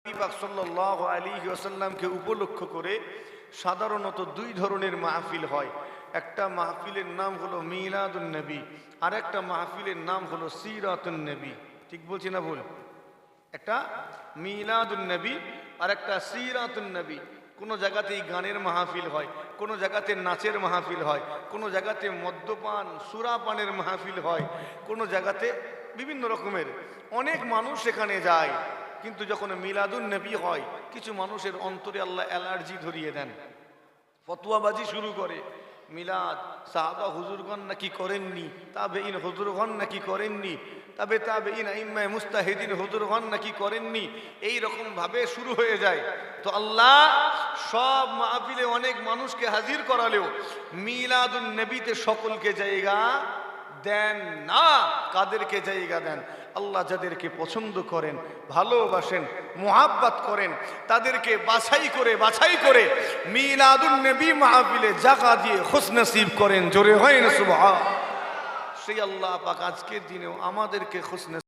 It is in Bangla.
পাক সাল্লাল্লাহু আলাইহি ওয়াসাল্লামকে উপলক্ষ করে সাধারণত দুই ধরনের মাহফিল হয়। একটা মাহফিলের নাম হলো মিলাদুন নবী, আর একটা মাহফিলের নাম হলো সিরাতুন নবী। ঠিক বলছি না ভুল? একটা মিলাদুন নবী আর একটা সিরাতুন নবী। কোনো জায়গাতেই গানের মাহফিল হয়, কোনো জায়গাতে নাচের মাহফিল হয়, কোনো জায়গাতে মদ্যপান সুরাপানের মাহফিল হয়, কোনো জায়গাতে বিভিন্ন রকমের অনেক মানুষ সেখানে যায়। কিন্তু যখন মিলাদুন নবী হয়, কিছু মানুষের অন্তরে আল্লাহ অ্যালার্জি ধরিয়ে দেন, ফতোয়াবাজি শুরু করে। মিলাদ সাহাবা হুজুরগণ নাকি করেননি, তাবেঈন হুজুরগণ নাকি করেননি, তাবেঈন আইম্মায়ে মুস্তাহিদিন হুজুরগণ নাকি করেননি, এই রকম ভাবে শুরু হয়ে যায়। তো আল্লাহ সব মাহফিলে অনেক মানুষকে হাজির করালেও মিলাদুন নবীতে সকলকে জায়গা দেন না। কাদেরকে জায়গা দেন? আল্লাহ যাদেরকে পছন্দ করেন, ভালোবাসেন, মুহাব্বত করেন, তাদেরকে বাছাই করে মিলাদুন নবী মাহফিলে জায়গা দিয়ে খুশনসিব করেন। জোরে হয় না সুবহান। সেই আল্লাহ পাক আজকের দিনেও আমাদেরকে খুশনসিব